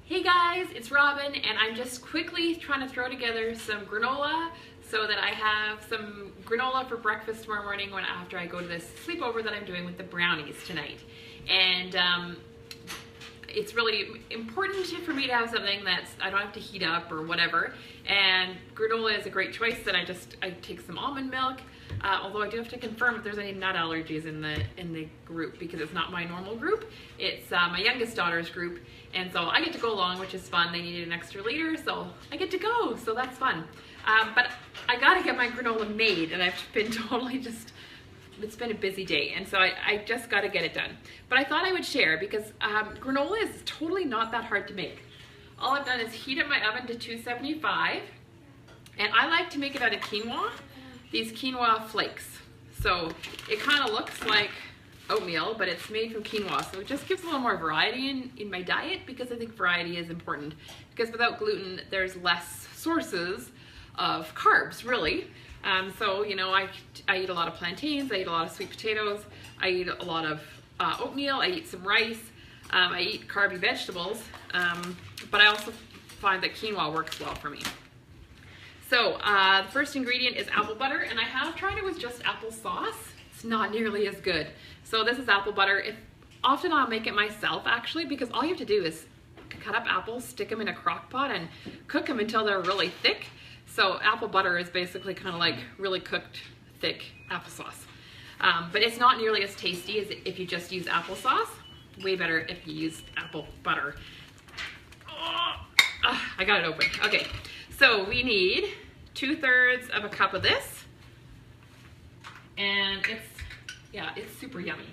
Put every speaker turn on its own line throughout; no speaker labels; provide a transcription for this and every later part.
Hey guys, it's Robin, and I'm just quickly trying to throw together some granola so that I have some granola for breakfast tomorrow morning after I go to this sleepover that I'm doing with the brownies tonight. And it's really important for me to have something that's I don't have to heat up or whatever. And granola is a great choice. That I take some almond milk. Although I do have to confirm if there's any nut allergies in the group, because it's not my normal group. It's my youngest daughter's group, and so I get to go along, which is fun. They needed an extra liter, so I get to go, so that's fun. But I gotta get my granola made, and I've been totally it's been a busy day, and so I just gotta get it done. But I thought I would share, because granola is totally not that hard to make. All I've done is heat up my oven to 275, and I like to make it out of quinoa. These quinoa flakes. So it kind of looks like oatmeal, but it's made from quinoa. So it just gives a little more variety in my diet, because I think variety is important. Because without gluten, there's less sources of carbs, really. So, you know, I eat a lot of plantains, I eat a lot of sweet potatoes, I eat a lot of oatmeal, I eat some rice, I eat carby vegetables, but I also find that quinoa works well for me. So the first ingredient is apple butter, and I have tried it with just applesauce. It's not nearly as good. So this is apple butter. Often I'll make it myself, actually, because all you have to do is cut up apples, stick them in a crock pot, and cook them until they're really thick. So apple butter is basically kind of like really cooked, thick applesauce. But it's not nearly as tasty as if you just use applesauce. Way better if you use apple butter. Oh, I got it open. Okay. So we need 2/3 of a cup of this, and it's super yummy.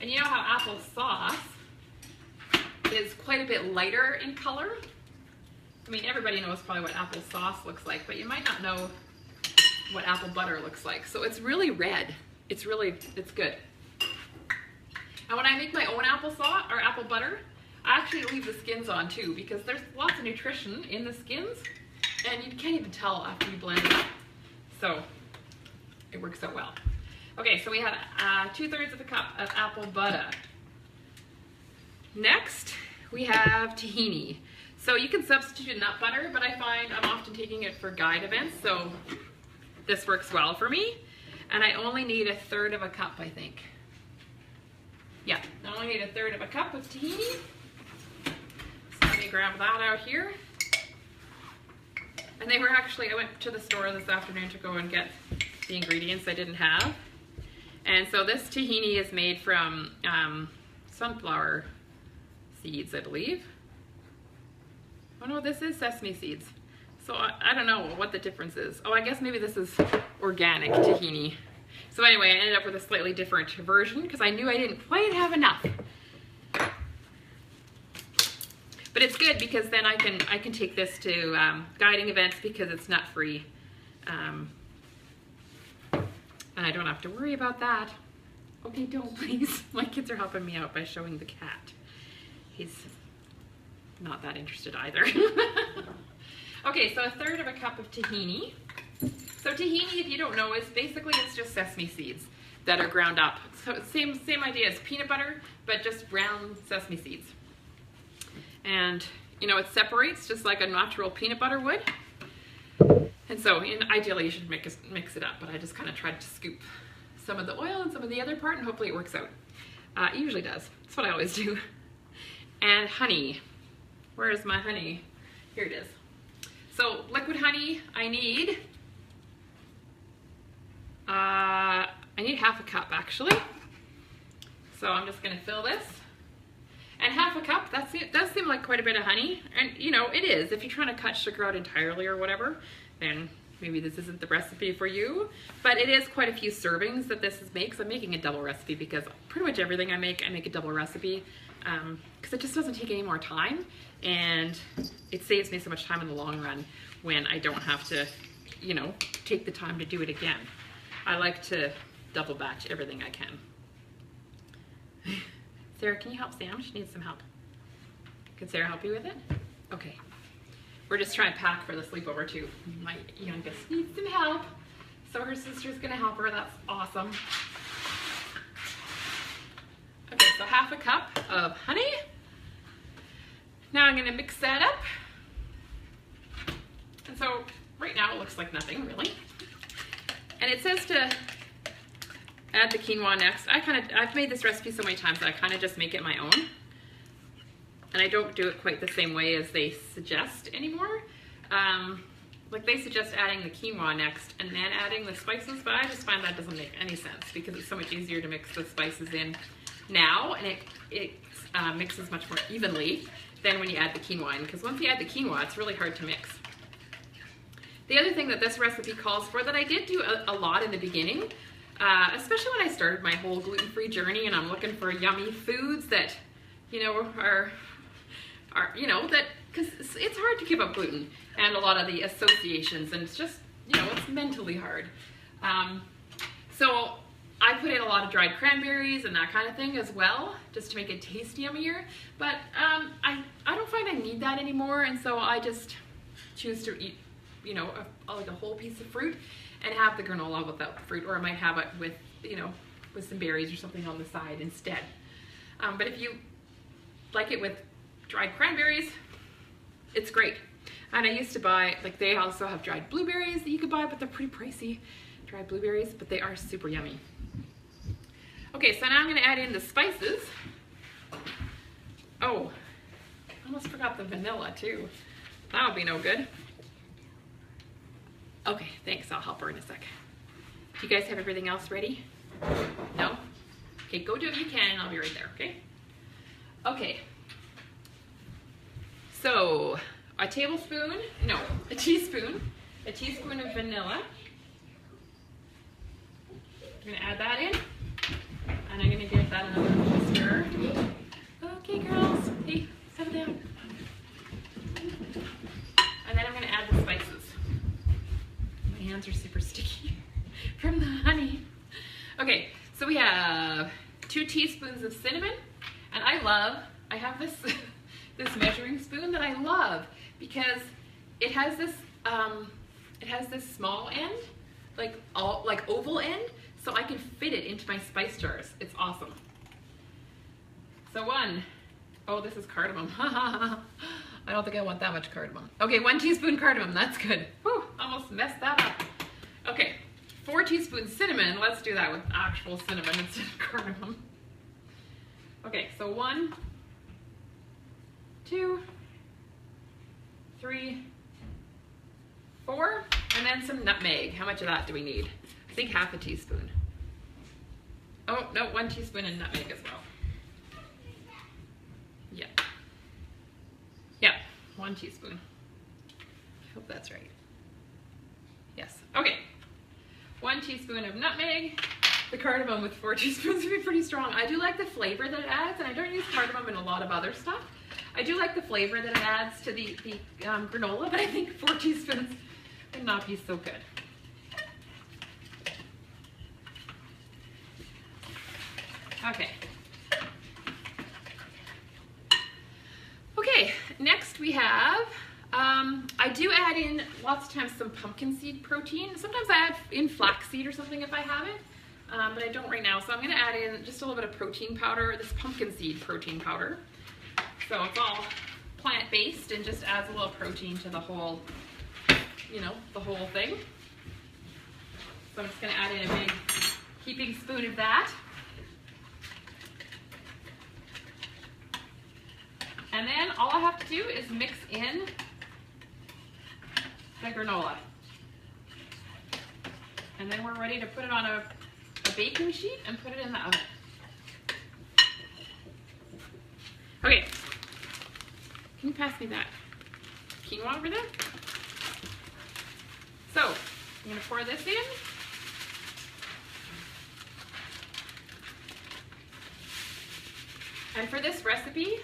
And you know how applesauce is quite a bit lighter in color? I mean, everybody knows probably what applesauce looks like, but you might not know what apple butter looks like. So it's really red. It's good. And when I make my own applesauce or apple butter, I actually leave the skins on too, because there's lots of nutrition in the skins, and you can't even tell after you blend it up. So it works out well. Okay, so we have 2/3 of a cup of apple butter. Next, we have tahini. So you can substitute nut butter, but I find I'm often taking it for guide events, so this works well for me. And I only need 1/3 of a cup, I think. Yeah, I only need 1/3 of a cup of tahini. Let me grab that out here. And they were actually, I went to the store this afternoon to go and get the ingredients I didn't have. And so this tahini is made from sunflower seeds, I believe. Oh no, this is sesame seeds. So I don't know what the difference is. Oh, I guess maybe this is organic tahini. So anyway, I ended up with a slightly different version because I knew I didn't quite have enough. But it's good because then I can take this to guiding events because it's nut free, and I don't have to worry about that. Okay, don't please. My kids are helping me out by showing the cat. He's not that interested either. Okay, so 1/3 of a cup of tahini. So tahini, if you don't know, is basically it's just sesame seeds that are ground up. So same idea as peanut butter, but just brown sesame seeds. And, you know, it separates just like a natural peanut butter would. And so, ideally, you should mix it up, but I just kind of tried to scoop some of the oil and some of the other part, and hopefully it works out. It usually does. That's what I always do. And honey. Where is my honey? Here it is. So, liquid honey, I need 1/2 cup, actually. So, I'm just going to fill this. And 1/2 cup, that does seem like quite a bit of honey. And, you know, it is. If you're trying to cut sugar out entirely or whatever, then maybe this isn't the recipe for you. But it is quite a few servings that this makes. I'm making a double recipe because pretty much everything I make a double recipe. Because it just doesn't take any more time. And it saves me so much time in the long run when I don't have to, you know, take the time to do it again. I like to double batch everything I can. Sarah, can you help Sam? She needs some help. Can Sarah help you with it? Okay. We're just trying to pack for the sleepover too. My youngest needs some help. So her sister's gonna help her. That's awesome. Okay, so 1/2 cup of honey. Now I'm gonna mix that up. And so right now it looks like nothing really. And it says to add the quinoa next. I've made this recipe so many times that I kind of just make it my own. And I don't do it quite the same way as they suggest anymore. Like they suggest adding the quinoa next and then adding the spices, but I just find that doesn't make any sense because it's so much easier to mix the spices in now, and it mixes much more evenly than when you add the quinoa in, because once you add the quinoa, it's really hard to mix. The other thing that this recipe calls for that I did do a lot in the beginning, especially when I started my whole gluten-free journey and I'm looking for yummy foods that, you know, are you know, that, because it's hard to give up gluten and a lot of the associations, and it's just, you know, it's mentally hard. So I put in a lot of dried cranberries and that kind of thing as well, just to make it taste yummier. But I don't find I need that anymore, and so I just choose to eat, you know, like a whole piece of fruit and have the granola without the fruit, or I might have it with, you know, with some berries or something on the side instead. But if you like it with dried cranberries, it's great. And I used to buy, like they also have dried blueberries that you could buy, but they're pretty pricey, dried blueberries, but they are super yummy. Okay, so now I'm gonna add in the spices. Oh, I almost forgot the vanilla too. That would be no good. Okay, thanks, I'll help her in a sec. Do you guys have everything else ready? No? Okay, go do what you can and I'll be right there, okay? Okay. So, a teaspoon of vanilla. I'm gonna add that in, and I'm gonna give that another stir. Okay, girls, hey, settle down. And then I'm gonna add the spices. My hands are super sticky from the honey. Okay, so we have 2 teaspoons of cinnamon, and I have this this measuring spoon that I love because it has this small end, like oval end, so I can fit it into my spice jars. It's awesome. So oh, this is cardamom. I don't think I want that much cardamom. Okay, 1 teaspoon cardamom, that's good. Whew, almost messed that up. Okay, 4 teaspoons cinnamon. Let's do that with actual cinnamon instead of cardamom. Okay, so 1, 2, 3, 4, and then some nutmeg. How much of that do we need? I think 1/2 teaspoon. Oh, no, 1 teaspoon of nutmeg as well. Yeah. Yeah, 1 teaspoon. I hope that's right. Yes, okay. 1 teaspoon of nutmeg. The cardamom with 4 teaspoons would be pretty strong. I do like the flavor that it adds, and I don't use cardamom in a lot of other stuff. I do like the flavor that it adds to the granola, but I think 4 teaspoons would not be so good. Okay. Okay, next we have, I do add in lots of times some pumpkin seed protein. Sometimes I add in flaxseed or something if I have it, but I don't right now. So I'm gonna add in just a little bit of protein powder, this pumpkin seed protein powder. So it's all plant-based and just adds a little protein to the whole, you know, the whole thing. So I'm just gonna add in a big heaping spoon of that. And then all I have to do is mix in the granola. And then we're ready to put it on a baking sheet and put it in the oven. Okay, can you pass me that quinoa over there? So, I'm gonna pour this in. And for this recipe,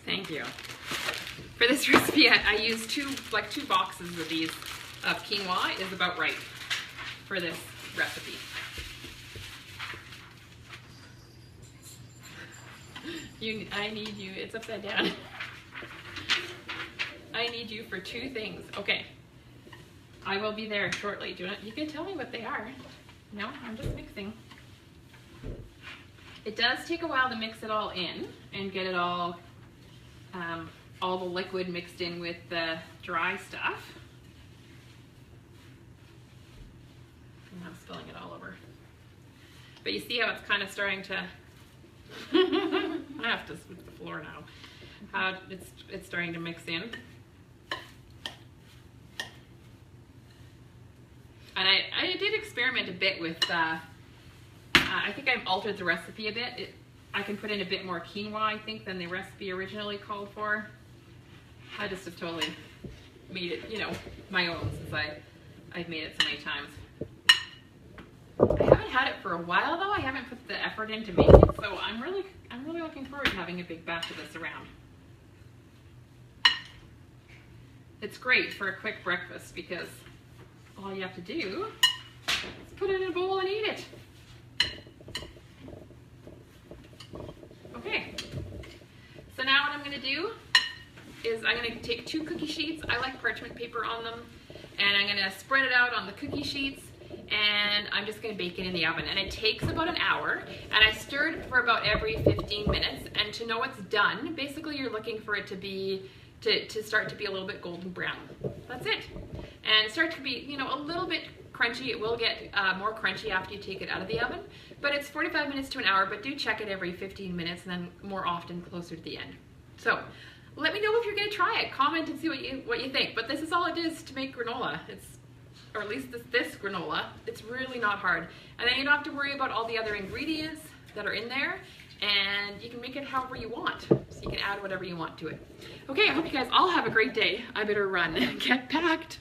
thank you. For this recipe, I use two boxes of these of quinoa is about right for this recipe. I need you, it's upside down. I need you for 2 things. Okay, I will be there shortly. You can tell me what they are. No, I'm just mixing. It does take a while to mix it all in and get it all the liquid mixed in with the dry stuff. And I'm spilling it all over. But you see how it's kind of starting to, I have to sweep the floor now, how it's starting to mix in. And I did experiment a bit with, I think I've altered the recipe a bit. I can put in a bit more quinoa, I think, than the recipe originally called for. I just have totally made it, you know, my own, since I've made it so many times. I haven't had it for a while though. I haven't put the effort in to make it, so I'm really looking forward to having a big batch of this around. It's great for a quick breakfast because all you have to do is put it in a bowl and eat it. Okay, so now what I'm going to do is I'm going to take 2 cookie sheets. I like parchment paper on them, and I'm going to spread it out on the cookie sheets, and I'm just going to bake it in the oven. And it takes about an hour, and I stir it for about every 15 minutes. And to know it's done, basically you're looking for it to be to start to be a little bit golden brown. That's it. And start to be, you know, a little bit crunchy. It will get more crunchy after you take it out of the oven, but it's 45 minutes to an hour, but do check it every 15 minutes and then more often closer to the end. So let me know if you're going to try it. Comment and see what you think. But this is all it is to make granola. Or at least this granola. It's really not hard. And then you don't have to worry about all the other ingredients that are in there, and you can make it however you want. So you can add whatever you want to it. Okay, I hope you guys all have a great day. I better run and get packed.